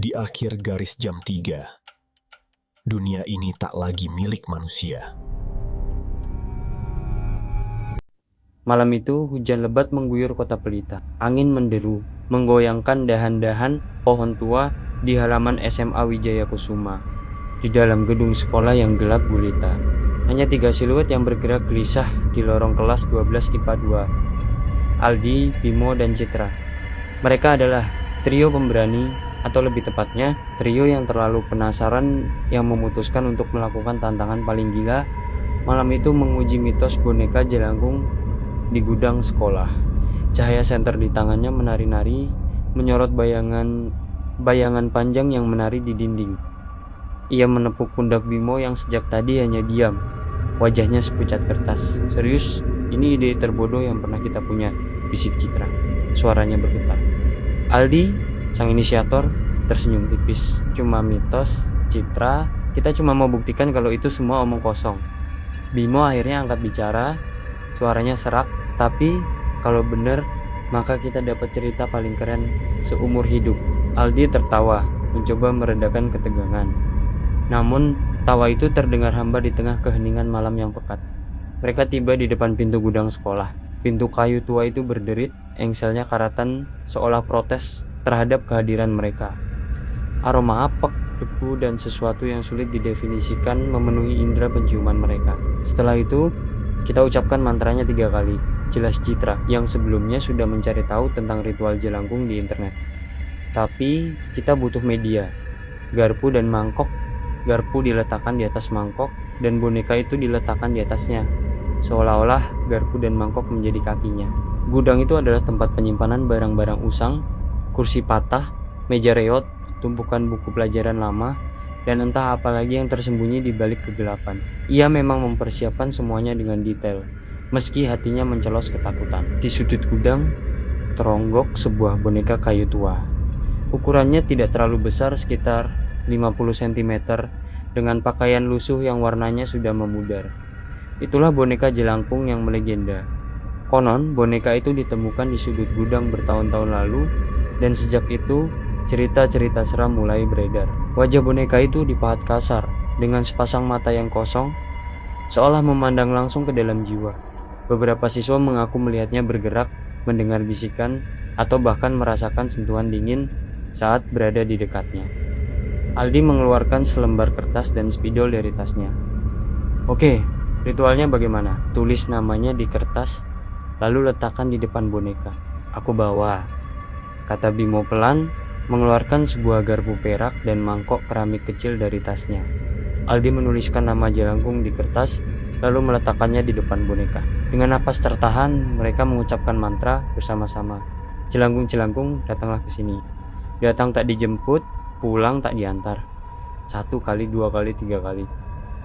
Di akhir garis jam 3, dunia ini tak lagi milik manusia. Malam itu, hujan lebat mengguyur kota Pelita. Angin menderu, menggoyangkan dahan-dahan pohon tua di halaman SMA Wijaya Kusuma. Di dalam gedung sekolah yang gelap gulita, hanya 3 siluet yang bergerak gelisah di lorong kelas 12 IPA 2. Aldi, Bimo, dan Citra. Mereka adalah trio pemberani, atau lebih tepatnya, trio yang terlalu penasaran yang memutuskan untuk melakukan tantangan paling gila malam itu, menguji mitos boneka jelangkung di gudang sekolah. Cahaya senter di tangannya menari-nari, menyorot bayangan panjang yang menari di dinding. Ia menepuk pundak Bimo yang sejak tadi hanya diam, wajahnya sepucat kertas. "Serius, ini ide terbodoh yang pernah kita punya," bisik Citra. Suaranya bergetar. Aldi, sang inisiator, tersenyum tipis. "Cuma mitos, Citra. Kita cuma mau buktikan kalau itu semua omong kosong." Bimo akhirnya angkat bicara, suaranya serak. "Tapi kalau bener, maka kita dapat cerita paling keren seumur hidup." Aldi tertawa, mencoba meredakan ketegangan. Namun, tawa itu terdengar hambar di tengah keheningan malam yang pekat. Mereka tiba di depan pintu gudang sekolah. Pintu kayu tua itu berderit, engselnya karatan seolah protes terhadap kehadiran mereka. Aroma apek, debu, dan sesuatu yang sulit didefinisikan memenuhi indera penciuman mereka. Setelah itu, kita ucapkan mantranya 3 kali, jelas Citra, yang sebelumnya sudah mencari tahu tentang ritual jelangkung di internet. "Tapi kita butuh media, garpu dan mangkok." Garpu diletakkan di atas mangkok, dan boneka itu diletakkan di atasnya, seolah-olah garpu dan mangkok menjadi kakinya. Gudang itu adalah tempat penyimpanan barang-barang usang, kursi patah, meja reot, tumpukan buku pelajaran lama, dan entah apa lagi yang tersembunyi di balik kegelapan. Ia memang mempersiapkan semuanya dengan detail, meski hatinya mencelos ketakutan. Di sudut gudang, teronggok sebuah boneka kayu tua. Ukurannya tidak terlalu besar, sekitar 50 cm, dengan pakaian lusuh yang warnanya sudah memudar. Itulah boneka jelangkung yang melegenda. Konon, boneka itu ditemukan di sudut gudang bertahun-tahun lalu, dan sejak itu, cerita-cerita seram mulai beredar. Wajah boneka itu dipahat kasar, dengan sepasang mata yang kosong, seolah memandang langsung ke dalam jiwa. Beberapa siswa mengaku melihatnya bergerak, mendengar bisikan, atau bahkan merasakan sentuhan dingin saat berada di dekatnya. Aldi mengeluarkan selembar kertas dan spidol dari tasnya. "Oke, ritualnya bagaimana?" "Tulis namanya di kertas, lalu letakkan di depan boneka." "Aku bawa," kata Bimo pelan, mengeluarkan sebuah garpu perak dan mangkok keramik kecil dari tasnya. Aldi menuliskan nama jelangkung di kertas, lalu meletakkannya di depan boneka. Dengan napas tertahan, mereka mengucapkan mantra bersama-sama. "Jelangkung-jelangkung, datanglah ke sini. Datang tak dijemput, pulang tak diantar." 1 kali, 2 kali, 3 kali.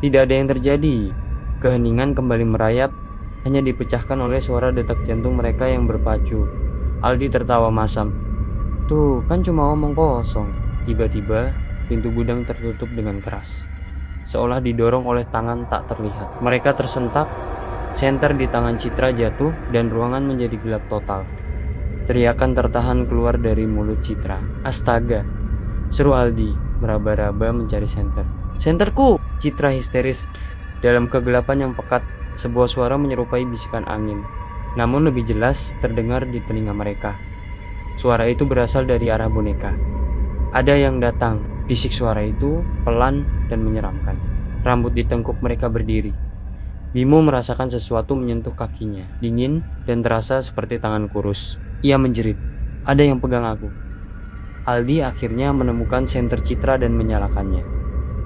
Tidak ada yang terjadi. Keheningan kembali merayap, hanya dipecahkan oleh suara detak jantung mereka yang berpacu. Aldi tertawa masam. "Tuh, kan cuma omong kosong." Tiba-tiba, pintu gudang tertutup dengan keras, seolah didorong oleh tangan tak terlihat. Mereka tersentak, senter di tangan Citra jatuh, dan ruangan menjadi gelap total. Teriakan tertahan keluar dari mulut Citra. "Astaga!" seru Aldi, meraba-raba mencari senter. "Senterku!" Citra histeris. Dalam kegelapan yang pekat, sebuah suara menyerupai bisikan angin, namun lebih jelas terdengar di telinga mereka. Suara itu berasal dari arah boneka. "Ada yang datang," bisik suara itu, pelan dan menyeramkan. Rambut di tengkuk mereka berdiri. Bimo merasakan sesuatu menyentuh kakinya, dingin dan terasa seperti tangan kurus. Ia menjerit, "Ada yang pegang aku." Aldi akhirnya menemukan senter Citra dan menyalakannya.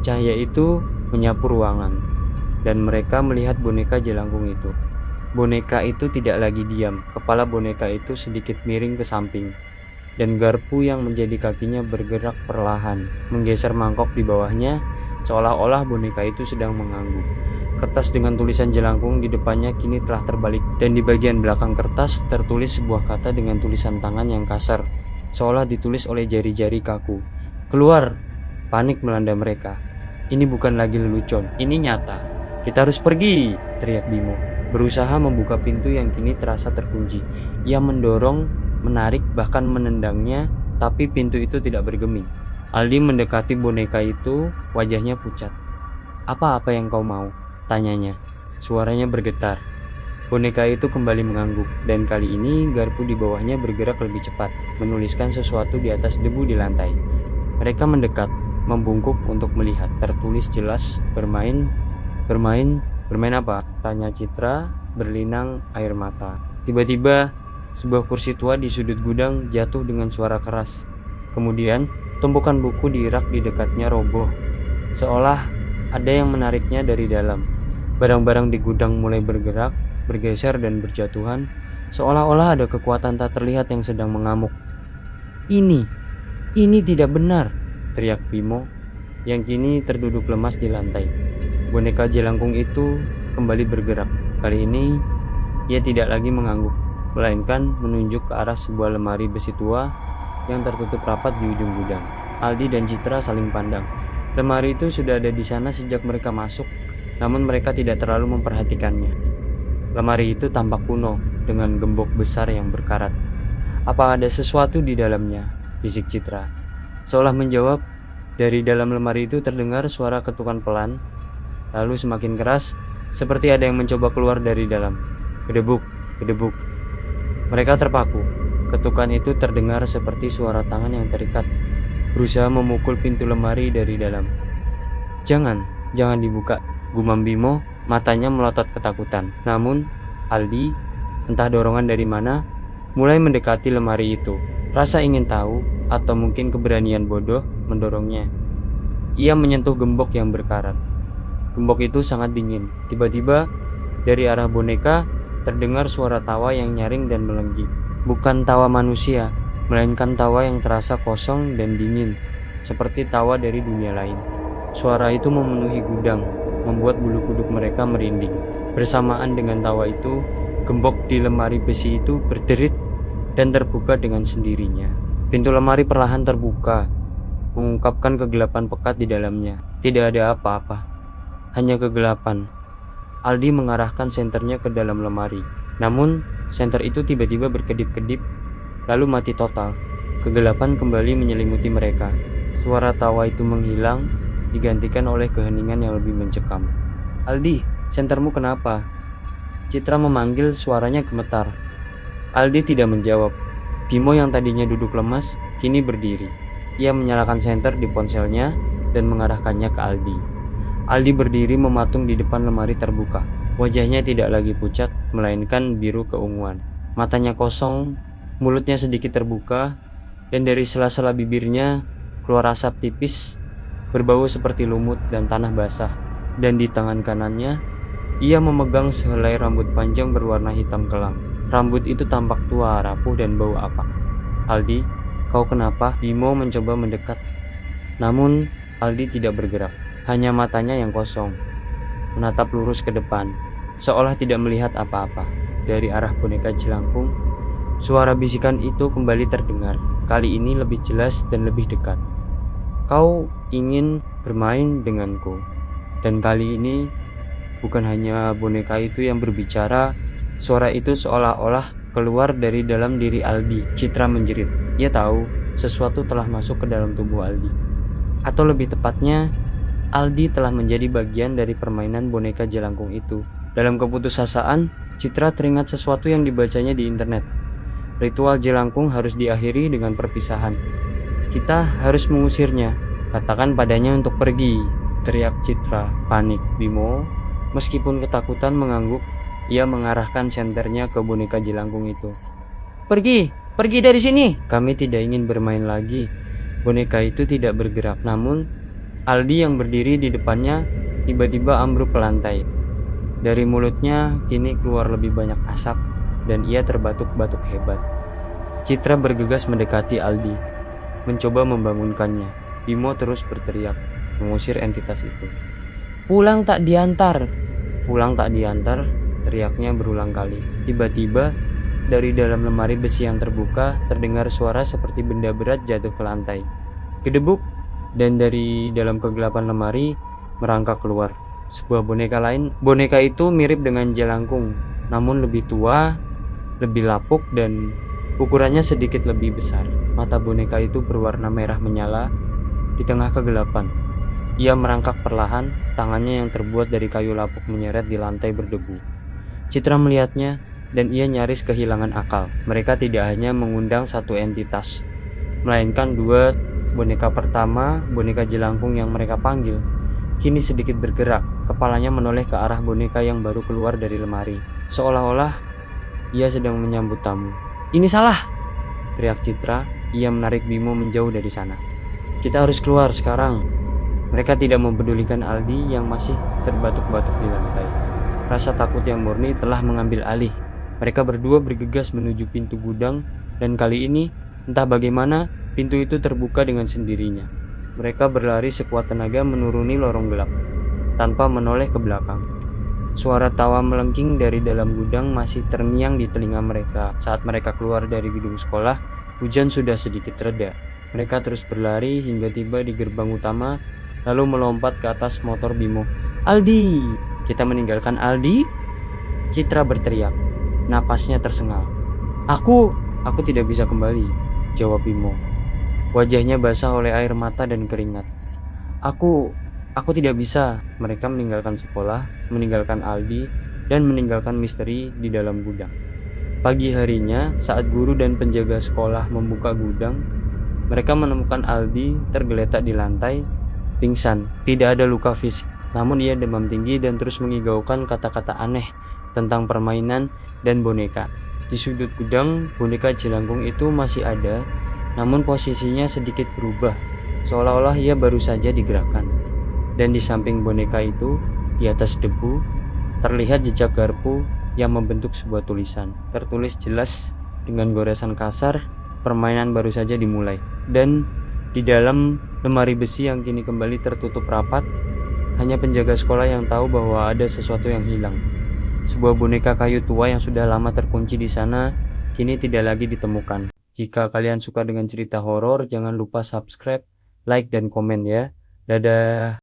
Cahaya itu menyapu ruangan, dan mereka melihat boneka jelangkung itu. Boneka itu tidak lagi diam. Kepala boneka itu sedikit miring ke samping, dan garpu yang menjadi kakinya bergerak perlahan, menggeser mangkok di bawahnya, seolah-olah boneka itu sedang mengangguk. Kertas dengan tulisan jelangkung di depannya kini telah terbalik, dan di bagian belakang kertas tertulis sebuah kata dengan tulisan tangan yang kasar, seolah ditulis oleh jari-jari kaku. "Keluar!" Panik melanda mereka. Ini bukan lagi lelucon, ini nyata. "Kita harus pergi!" teriak Bimo, berusaha membuka pintu yang kini terasa terkunci. Ia mendorong, menarik, bahkan menendangnya, tapi pintu itu tidak bergeming. Aldi mendekati boneka itu, wajahnya pucat. "Apa-apa yang kau mau?" tanyanya. Suaranya bergetar. Boneka itu kembali mengangguk, dan kali ini garpu di bawahnya bergerak lebih cepat, menuliskan sesuatu di atas debu di lantai. Mereka mendekat, membungkuk untuk melihat. Tertulis jelas, "Bermain, bermain, bermain apa?" tanya Citra, berlinang air mata. Tiba-tiba, sebuah kursi tua di sudut gudang jatuh dengan suara keras. Kemudian, tumpukan buku di rak di dekatnya roboh, seolah ada yang menariknya dari dalam. Barang-barang di gudang mulai bergerak, bergeser dan berjatuhan, seolah-olah ada kekuatan tak terlihat yang sedang mengamuk. Ini tidak benar," teriak Bimo, yang kini terduduk lemas di lantai. Boneka jelangkung itu kembali bergerak. Kali ini, ia tidak lagi mengangguk, melainkan menunjuk ke arah sebuah lemari besi tua yang tertutup rapat di ujung gudang. Aldi dan Citra saling pandang. Lemari itu sudah ada di sana sejak mereka masuk, namun mereka tidak terlalu memperhatikannya. Lemari itu tampak kuno, dengan gembok besar yang berkarat. "Apa ada sesuatu di dalamnya?" bisik Citra. Seolah menjawab, dari dalam lemari itu terdengar suara ketukan pelan, lalu semakin keras, seperti ada yang mencoba keluar dari dalam. Kedebuk, kedebuk. Mereka terpaku. Ketukan itu terdengar seperti suara tangan yang terikat, berusaha memukul pintu lemari dari dalam. Jangan dibuka," gumam Bimo, matanya melotot ketakutan. Namun, Aldi, entah dorongan dari mana, mulai mendekati lemari itu. Rasa ingin tahu, atau mungkin keberanian bodoh, mendorongnya. Ia menyentuh gembok yang berkarat. Gembok itu sangat dingin. Tiba-tiba, dari arah boneka, terdengar suara tawa yang nyaring dan melenggik. Bukan tawa manusia, melainkan tawa yang terasa kosong dan dingin, seperti tawa dari dunia lain. Suara itu memenuhi gudang, membuat bulu kuduk mereka merinding. Bersamaan dengan tawa itu, gembok di lemari besi itu berderit dan terbuka dengan sendirinya. Pintu lemari perlahan terbuka, mengungkapkan kegelapan pekat di dalamnya. Tidak ada apa-apa, hanya kegelapan. Aldi mengarahkan senternya ke dalam lemari. Namun, senter itu tiba-tiba berkedip-kedip, lalu mati total. Kegelapan kembali menyelimuti mereka. Suara tawa itu menghilang, digantikan oleh keheningan yang lebih mencekam. "Aldi, sentermu kenapa?" Citra memanggil, suaranya gemetar. Aldi tidak menjawab. Bimo yang tadinya duduk lemas, kini berdiri. Ia menyalakan senter di ponselnya dan mengarahkannya ke Aldi. Aldi berdiri mematung di depan lemari terbuka. Wajahnya tidak lagi pucat, melainkan biru keunguan. Matanya kosong, mulutnya sedikit terbuka, dan dari sela-sela bibirnya keluar asap tipis, berbau seperti lumut dan tanah basah. Dan di tangan kanannya, ia memegang sehelai rambut panjang berwarna hitam kelam. Rambut itu tampak tua, rapuh, dan bau apak. "Aldi, kau kenapa?" Bimo mencoba mendekat. Namun, Aldi tidak bergerak. Hanya matanya yang kosong, menatap lurus ke depan, seolah tidak melihat apa-apa. Dari arah boneka jelangkung, suara bisikan itu kembali terdengar. Kali ini lebih jelas dan lebih dekat. "Kau ingin bermain denganku." Dan kali ini, bukan hanya boneka itu yang berbicara. Suara itu seolah-olah keluar dari dalam diri Aldi. Citra menjerit. Ia tahu sesuatu telah masuk ke dalam tubuh Aldi. Atau lebih tepatnya, Aldi telah menjadi bagian dari permainan boneka jelangkung itu. Dalam keputusasaan, Citra teringat sesuatu yang dibacanya di internet. Ritual jelangkung harus diakhiri dengan perpisahan. "Kita harus mengusirnya. Katakan padanya untuk pergi," teriak Citra. Panik. Bimo, meskipun ketakutan, mengangguk. Ia mengarahkan senternya ke boneka jelangkung itu. Pergi dari sini. Kami tidak ingin bermain lagi." Boneka itu tidak bergerak, namun Aldi yang berdiri di depannya tiba-tiba ambruk ke lantai. Dari mulutnya kini keluar lebih banyak asap, dan ia terbatuk-batuk hebat. Citra bergegas mendekati Aldi, mencoba membangunkannya. Bimo terus berteriak, mengusir entitas itu. Pulang tak diantar, teriaknya berulang kali. Tiba-tiba, dari dalam lemari besi yang terbuka, terdengar suara seperti benda berat jatuh ke lantai. Gedebuk, dan dari dalam kegelapan lemari, merangkak keluar sebuah boneka lain. Boneka itu mirip dengan jelangkung, namun lebih tua, lebih lapuk, dan ukurannya sedikit lebih besar. Mata boneka itu berwarna merah menyala, Di tengah kegelapan, ia merangkak perlahan, tangannya yang terbuat dari kayu lapuk menyeret di lantai berdebu. Citra melihatnya, dan ia nyaris kehilangan akal. Mereka tidak hanya mengundang satu entitas, melainkan dua. Boneka pertama, boneka jelangkung yang mereka panggil, kini sedikit bergerak, kepalanya menoleh ke arah boneka yang baru keluar dari lemari, seolah-olah ia sedang menyambut tamu. "Ini salah!" teriak Citra. Ia menarik Bimo menjauh dari sana. "Kita harus keluar sekarang." Mereka tidak mempedulikan Aldi yang masih terbatuk-batuk di lantai. Rasa takut yang murni telah mengambil alih. Mereka berdua bergegas menuju pintu gudang, dan kali ini, entah bagaimana, pintu itu terbuka dengan sendirinya. Mereka berlari sekuat tenaga menuruni lorong gelap, tanpa menoleh ke belakang. Suara tawa melengking dari dalam gudang masih terngiang di telinga mereka. Saat mereka keluar dari gedung sekolah, hujan sudah sedikit reda. Mereka terus berlari hingga tiba di gerbang utama, lalu melompat ke atas motor Bimo. "Aldi!" "Kita meninggalkan Aldi?" Citra berteriak. Napasnya tersengal. Aku tidak bisa kembali," jawab Bimo. Wajahnya basah oleh air mata dan keringat. Aku tidak bisa." Mereka meninggalkan sekolah, meninggalkan Aldi, dan meninggalkan misteri di dalam gudang. Pagi harinya, saat guru dan penjaga sekolah membuka gudang, mereka menemukan Aldi tergeletak di lantai, pingsan. Tidak ada luka fisik, namun ia demam tinggi dan terus mengigaukan kata-kata aneh tentang permainan dan boneka. Di sudut gudang, boneka jelangkung itu masih ada, namun posisinya sedikit berubah, seolah-olah ia baru saja digerakkan. Dan di samping boneka itu, di atas debu, terlihat jejak garpu yang membentuk sebuah tulisan. Tertulis jelas dengan goresan kasar, "Permainan baru saja dimulai." Dan di dalam lemari besi yang kini kembali tertutup rapat, hanya penjaga sekolah yang tahu bahwa ada sesuatu yang hilang. Sebuah boneka kayu tua yang sudah lama terkunci di sana, kini tidak lagi ditemukan. Jika kalian suka dengan cerita horor, jangan lupa subscribe, like, dan komen ya. Dadah.